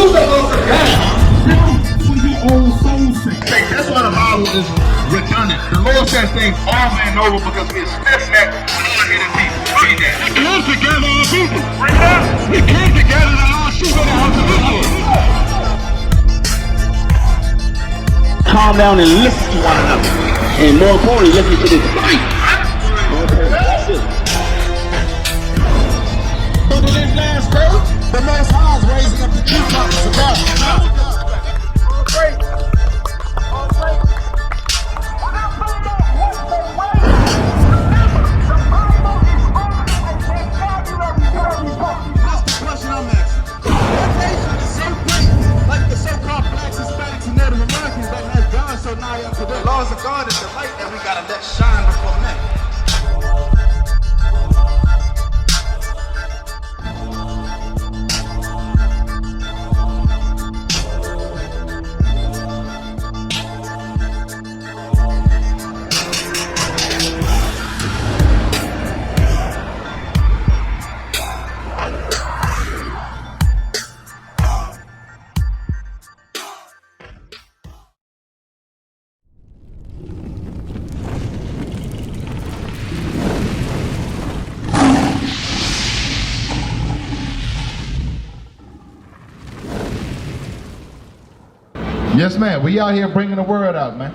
the book of God. For your own soul's sake. That's why the Bible is redundant. The Lord says things over and over because we're stiff-necked, hard-headed people. Read that. We came together our people. We came together to our sheep in the house of Israel. Calm down and listen to one another. And more importantly, listen to this fight. But in this last verse, the Most High is raising up the true prophets of God. The laws of God is the light that we gotta let shine before men. Yes, man. We out here bringing the word out, man.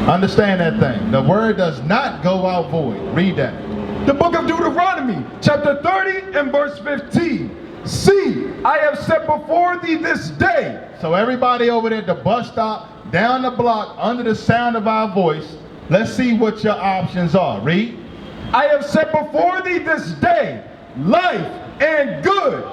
Understand that thing. The word does not go out void. Read that. The book of Deuteronomy, chapter 30 and verse 15. See, I have set before thee this day. So everybody over there at the bus stop, down the block, under the sound of our voice, let's see what your options are. Read. I have set before thee this day life and good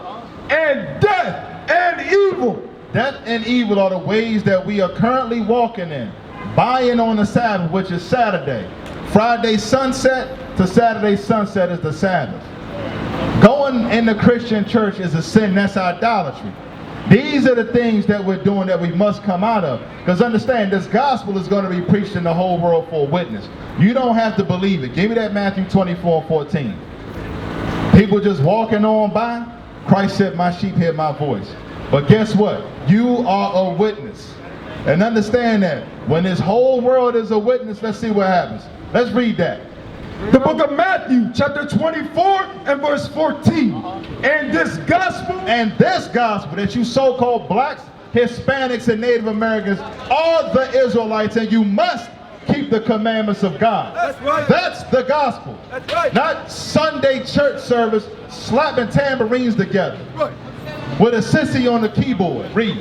and death and evil. Death and evil are the ways that we are currently walking in. Buying on the Sabbath, which is Saturday. Friday sunset to Saturday sunset is the Sabbath. Going in the Christian church is a sin. That's idolatry. These are the things that we're doing that we must come out of. Because understand, this gospel is going to be preached in the whole world for a witness. You don't have to believe it. Give me that Matthew 24:14. People just walking on by. Christ said, my sheep hear my voice. But guess what? You are a witness. And understand that when this whole world is a witness, let's see what happens. Let's read that. The book of Matthew, chapter 24 and verse 14. And this gospel that you so-called blacks, Hispanics, and Native Americans are the Israelites, and you must keep the commandments of God. That's right. That's the gospel. That's right. Not Sunday church service slapping tambourines together. Right. With a sissy on the keyboard. Read.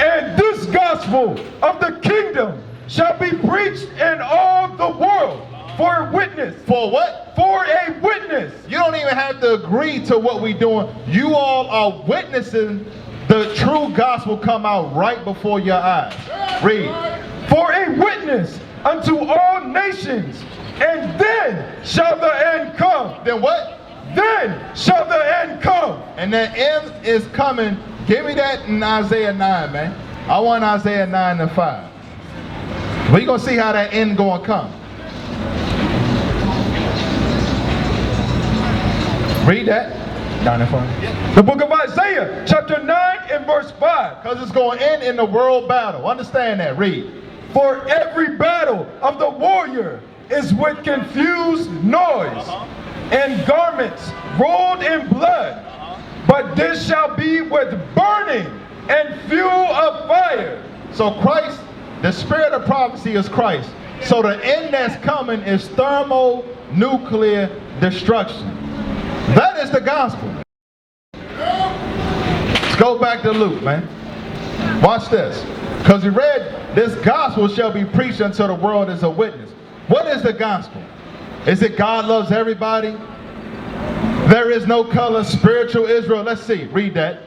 And this gospel of the kingdom shall be preached in all the world for a witness. For what? For a witness. You don't even have to agree to what we're doing. You all are witnessing the true gospel come out right before your eyes. Read. For a witness unto all nations, and then shall the end come. Then what? Then shall the end come. And the end is coming. Give me that in Isaiah 9, man. I want Isaiah 9 and 5. We're going to see how that end going to come. Read that. 9 and 5. The book of Isaiah, chapter 9 and verse 5. Because it's going to end in the world battle. Understand that. Read. For every battle of the warrior is with confused noise and garments rolled in blood. But this shall be with burning and fuel of fire. So Christ, the spirit of prophecy is Christ. So the end that's coming is thermonuclear destruction. That is the gospel. Let's go back to Luke, man. Watch this. Because we read, this gospel shall be preached until the world is a witness. What is the gospel? Is it God loves everybody? There is no color, spiritual Israel. Let's see, read that.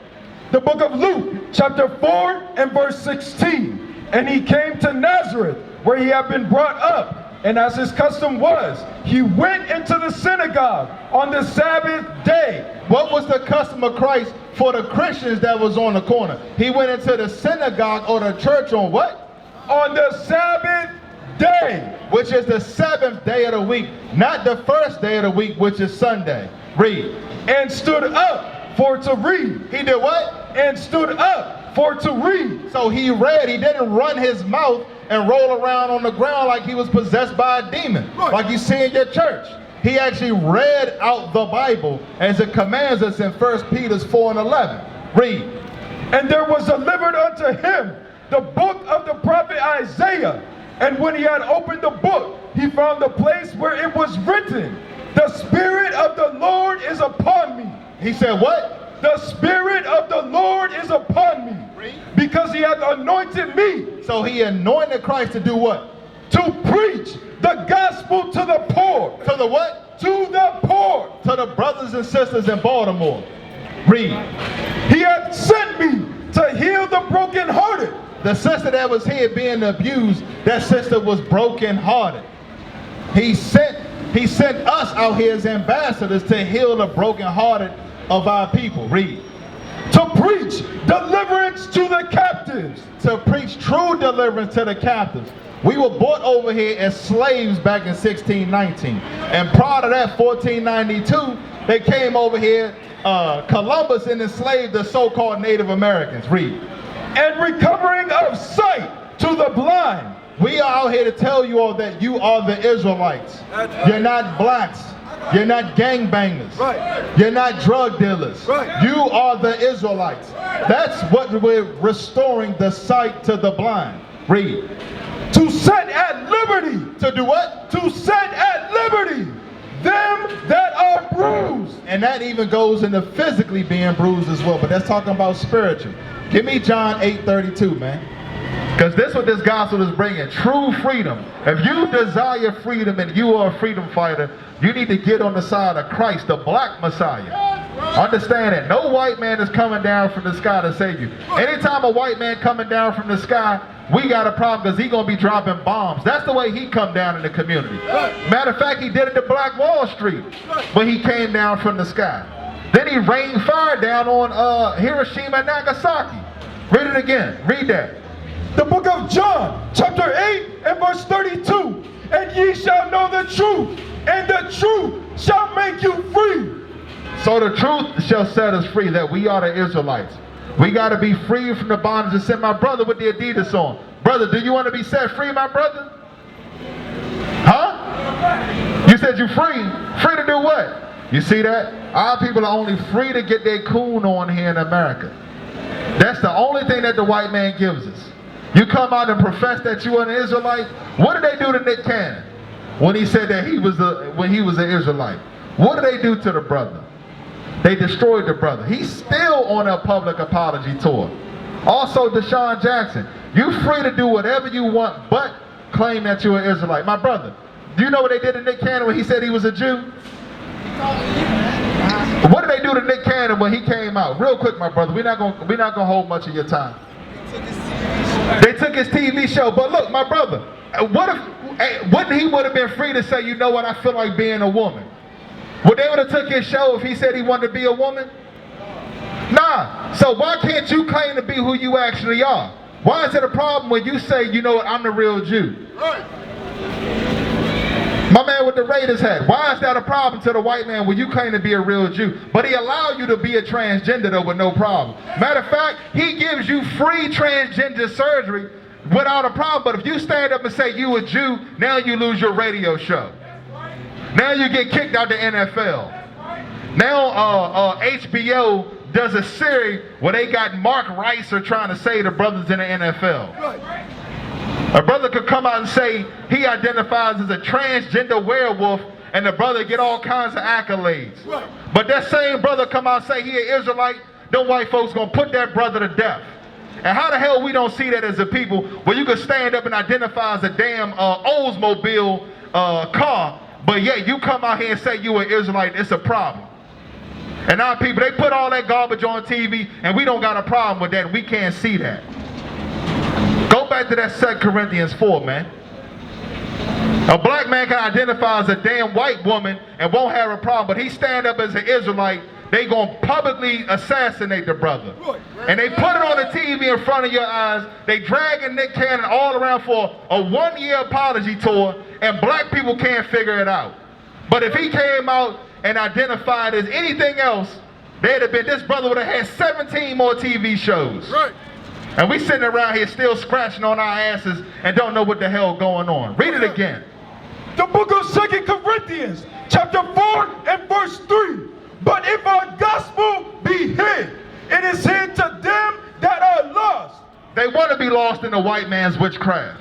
The book of Luke, chapter 4 and verse 16. And he came to Nazareth, where he had been brought up. And as his custom was, he went into the synagogue on the Sabbath day. What was the custom of Christ for the Christians that was on the corner? He went into the synagogue or the church on what? On the Sabbath day. Which is the seventh day of the week, not the first day of the week, which is Sunday. Read. And stood up for to read. He did what? and stood up for to read. So he read. He didn't run his mouth and roll around on the ground like he was possessed by a demon, like you see in your church. He actually read out the Bible as it commands us in 1 Peter 4:11. Read. And there was delivered unto him the book of the prophet Isaiah. And when he had opened the book, he found the place where it was written, the Spirit of the Lord is upon me. He said what? The Spirit of the Lord is upon me, because he hath anointed me. So he anointed Christ to do what? To preach the gospel to the poor. To the what? To the poor. To the brothers and sisters in Baltimore. Read. He hath sent me to heal the brokenhearted. The sister that was here being abused, that sister was brokenhearted. He sent us out here as ambassadors to heal the brokenhearted of our people. Read. To preach deliverance to the captives. To preach true deliverance to the captives. We were brought over here as slaves back in 1619. And prior to that, 1492, they came over here. Columbus and enslaved the so-called Native Americans. Read. And recovering of sight to the blind. We are out here to tell you all that you are the Israelites. You're not blacks. You're not gangbangers. Right. You're not drug dealers. Right. You are the Israelites. That's what we're restoring the sight to the blind. Read. To set at liberty. To do what? To set at liberty them that are bruised. And that even goes into physically being bruised as well. But that's talking about spiritual. Give me John 8:32, man. Because this is what this gospel is bringing. True freedom. If you desire freedom and you are a freedom fighter, you need to get on the side of Christ, the black Messiah. Understand that no white man is coming down from the sky to save you. Anytime a white man coming down from the sky, we got a problem because he's going to be dropping bombs. That's the way he come down in the community. Matter of fact, he did it to Black Wall Street when he came down from the sky. Then he rained fire down on Hiroshima and Nagasaki. Read it again. Read that. The book of John, chapter 8 and verse 32. And ye shall know the truth, and the truth shall make you free. So the truth shall set us free, that we are the Israelites. We got to be free from the bondage of sin. My brother with the Adidas on. Brother, do you want to be set free, my brother? Huh? You said you free. Free to do what? You see that? Our people are only free to get their coon on here in America. That's the only thing that the white man gives us. You come out and profess that you are an Israelite. What did they do to Nick Cannon when he said that he was an Israelite? What did they do to the brother? They destroyed the brother. He's still on a public apology tour. Also, Deshaun Jackson, you free to do whatever you want, but claim that you're an Israelite. My brother, do you know what they did to Nick Cannon when he said he was a Jew? What did they do to Nick Cannon when he came out? Real quick, my brother, we're not gonna hold much of your time. They took his TV show, but look, my brother, wouldn't he would have been free to say, you know what, I feel like being a woman? Would they would have took his show if he said he wanted to be a woman? Nah. So why can't you claim to be who you actually are? Why is it a problem when you say, you know what, I'm the real Jew? Right. My man with the Raiders hat. Why is that a problem to the white man when you claim to be a real Jew? But he allowed you to be a transgender though with no problem. Matter of fact, he gives you free transgender surgery without a problem. But if you stand up and say you a Jew, now you lose your radio show. Now you get kicked out the NFL. Now HBO does a series where they got Mark Rice trying to say the brothers in the NFL. A brother could come out and say he identifies as a transgender werewolf and the brother get all kinds of accolades. But that same brother come out and say he an Israelite, them white folks gonna put that brother to death. And how the hell we don't see that as a people where you can stand up and identify as a damn Oldsmobile car, but yet you come out here and say you an Israelite, it's a problem. And our people, they put all that garbage on TV and we don't got a problem with that. We can't see that. Go back to that 2 Corinthians 4, man. A black man can identify as a damn white woman and won't have a problem, but he stand up as an Israelite, they gonna publicly assassinate the brother. And they put it on the TV in front of your eyes. They dragging Nick Cannon all around for a 1-year apology tour, and black people can't figure it out. But if he came out and identified as anything else, they'd have been, this brother would have had 17 more TV shows. Right. And we sitting around here still scratching on our asses and don't know what the hell going on. Read it again. The book of 2 Corinthians, chapter 4 and verse 3. But if our gospel be hid, it is hid to them that are lost. They want to be lost in the white man's witchcraft.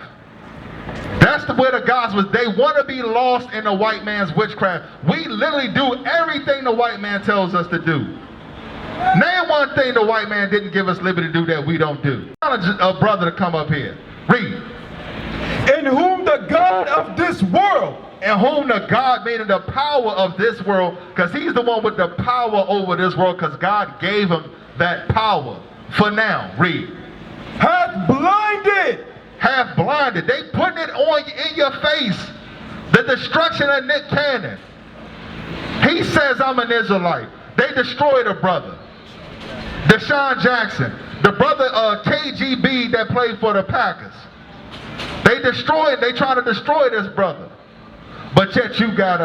That's the way the gospel is. They want to be lost in the white man's witchcraft. We literally do everything the white man tells us to do. Name one thing the white man didn't give us liberty to do that we don't do. Challenge a brother to come up here. Read. In whom the God of this world, In whom the God made it the power of this world, because he's the one with the power over this world, because God gave him that power. For now, read. hath blinded. Have blinded. They putting it on in your face. The destruction of Nick Cannon. He says I'm an Israelite. They destroyed a brother. Deshaun Jackson. The brother KGB that played for the Packers. They trying to destroy this brother. But yet you got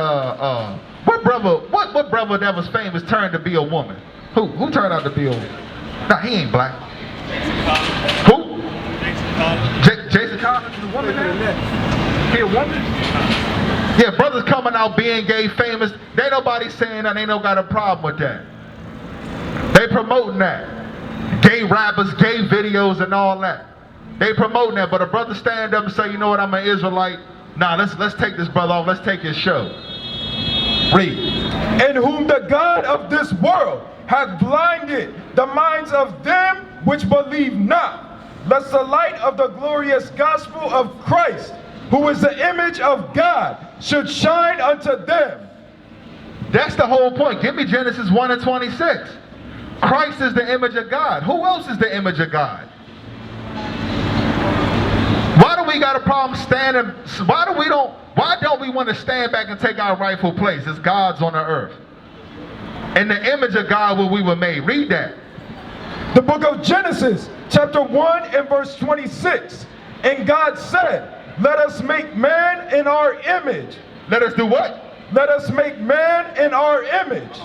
what brother that was famous turned to be a woman? Who turned out to be a woman? Nah, he ain't black. Who? Jason Collins is a woman now? He a woman? Yeah, brothers coming out being gay famous. They nobody saying that. They don't got a problem with that. They promoting that. Gay rappers, gay videos and all that. They promoting that. But a brother stand up and say, you know what, I'm an Israelite. Nah, let's take this brother off. Let's take his show. Read. In whom the God of this world hath blinded the minds of them which believe not, lest the light of the glorious gospel of Christ, who is the image of God, should shine unto them. That's the whole point. Give me Genesis 1 and 26. Christ is the image of God. Who else is the image of God? Why do we got a problem standing? Why don't we want to stand back and take our rightful place as gods on the earth? In the image of God where we were made. Read that. The book of Genesis, chapter 1 and verse 26. And God said, let us make man in our image. Let us do what? Let us make man in our image,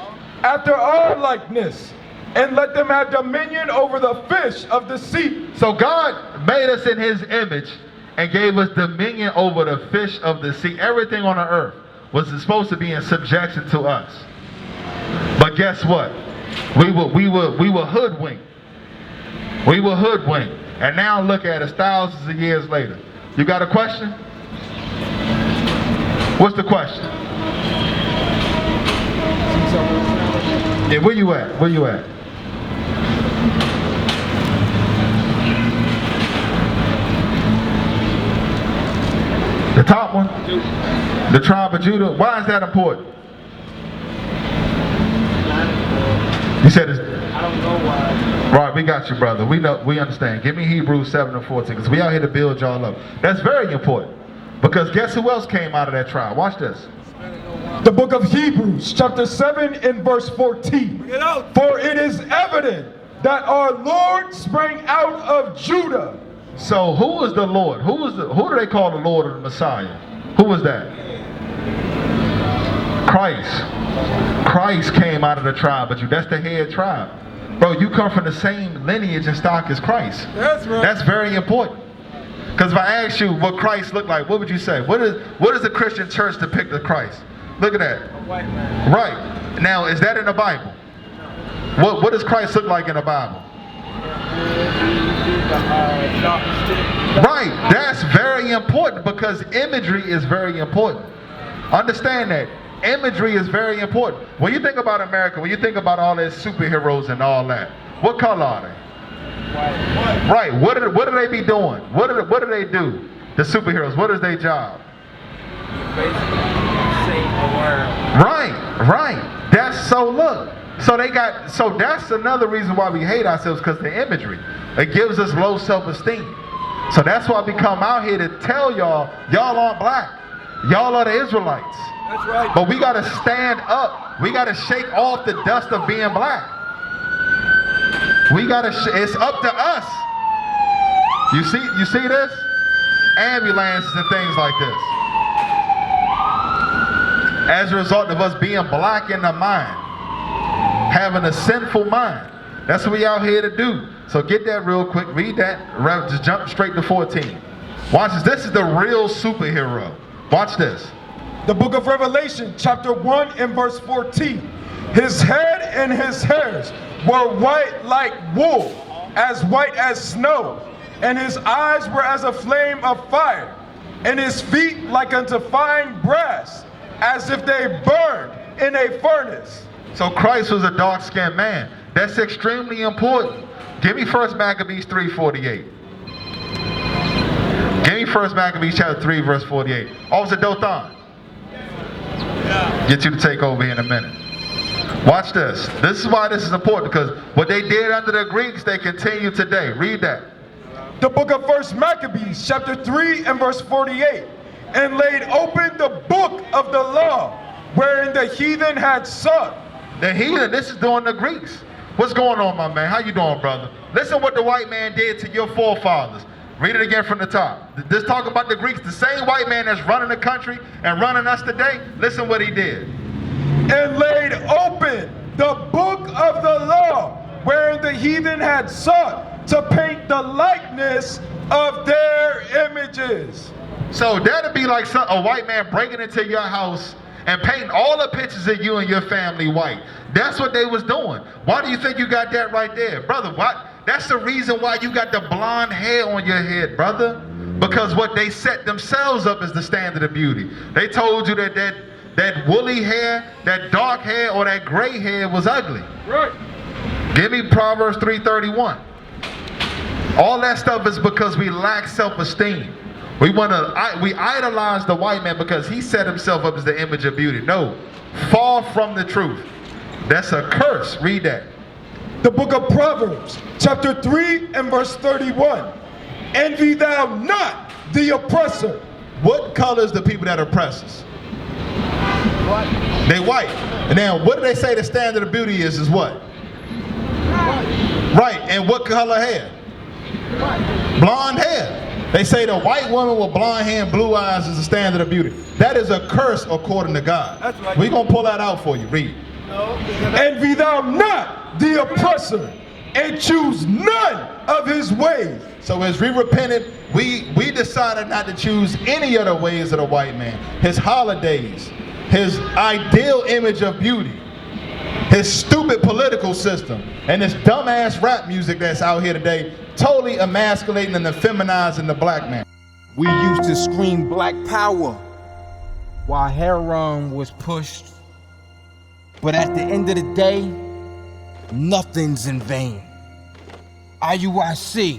after our likeness, and let them have dominion over the fish of the sea. So God made us in his image and gave us dominion over the fish of the sea. Everything on the earth was supposed to be in subjection to us. But guess what? We were hoodwinked. We were hoodwinked. And now look at us thousands of years later. You got a question? What's the question? Yeah, where you at? Where you at? The top one? The tribe of Judah. Why is that important? You said it's... I don't know why. Right, we got you, brother. We know, we understand. Give me Hebrews 7 and 14, because we out here to build y'all up. That's very important. Because guess who else came out of that tribe? Watch this. The book of Hebrews, chapter 7 and verse 14. For it is evident that our Lord sprang out of Judah. So who is the Lord? Who do they call the Lord or the Messiah? Who was that? Christ. Christ came out of the tribe of Judah. That's the head tribe. Bro, you come from the same lineage and stock as Christ. That's right. That's very important. Because if I ask you what Christ looked like, what would you say? What is the Christian church depict of Christ? Look at that. A white man. Right. Now, is that in the Bible? What does Christ look like in the Bible? Right. That's very important, because imagery is very important. Understand that. Imagery is very important. When you think about America, when you think about all these superheroes and all that, what color are they? White. Right. What do they be doing? What do they do? The superheroes. What is their job? Basically, save the world. Right. That's so that's another reason why we hate ourselves, because the imagery. It gives us low self-esteem. So that's why we come out here to tell y'all aren't black. Y'all are the Israelites. That's right. But we got to stand up. We got to shake off the dust of being black. We got to, it's up to us. You see this? Ambulances and things like this. As a result of us being black in the mind, having a sinful mind. That's what we out here to do. So get that real quick. Read that. Just jump straight to 14. Watch this. This is the real superhero. Watch this. The book of Revelation, chapter 1 and verse 14. His head and his hairs were white like wool, as white as snow, and his eyes were as a flame of fire, and his feet like unto fine brass, as if they burned in a furnace. So Christ was a dark-skinned man. That's extremely important. Give me 1 Maccabees 3:48. Give me 1 Maccabees chapter 3 verse 48. Officer Dothan. Get you to take over here in a minute. Watch this. This is why this is important, because what they did under the Greeks, they continue today. Read that. The book of 1 Maccabees, chapter 3 and verse 48. And laid open the book of the law, wherein the heathen had sought. The heathen, this is during the Greeks. What's going on, my man? How you doing, brother? Listen what the white man did to your forefathers. Read it again from the top. This talk about the Greeks, the same white man that's running the country and running us today. Listen what he did. And laid open the book of the law, wherein the heathen had sought to paint the likeness of their images. So that'd be like a white man breaking into your house and painting all the pictures of you and your family white. That's what they was doing. Why do you think you got that right there? Brother, what? That's the reason why you got the blonde hair on your head, brother. Because what they set themselves up as the standard of beauty. They told you that woolly hair, that dark hair, or that gray hair was ugly. Right. Give me Proverbs 3:31. All that stuff is because we lack self-esteem. We idolize the white man because he set himself up as the image of beauty. No, far from the truth. That's a curse. Read that. The book of Proverbs, chapter 3 and verse 31. Envy thou not the oppressor. What color is the people that oppress us? They white. And now what do they say the standard of beauty is what? Right. And what color hair? Blonde hair. They say the white woman with blonde hair and blue eyes is the standard of beauty. That is a curse according to God. We're going to pull that out for you. Read. Envy thou not the oppressor, and choose none of his ways. So as we repented, we decided not to choose any of the ways of the white man. His holidays, his ideal image of beauty, his stupid political system, and this dumbass rap music that's out here today, totally emasculating and effeminizing the black man. We used to scream black power while heroin was pushed. But at the end of the day, nothing's in vain. IUIC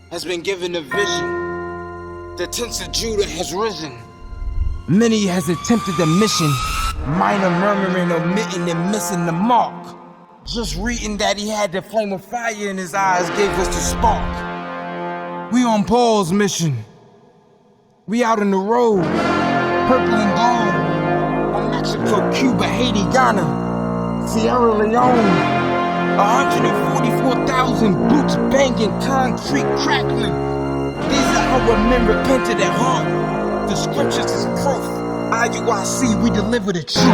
has been given a vision. The tents of Judah has risen. Many has attempted the mission, minor murmuring, omitting, and missing the mark. Just reading that he had the flame of fire in his eyes gave us the spark. We on Paul's mission. We out on the road, purple and gold. From Mexico, Cuba, Haiti, Ghana, Sierra Leone. 144,000 boots banging, concrete crackling. These are how men repented at heart. The scriptures is proof. IUIC, we deliver the truth.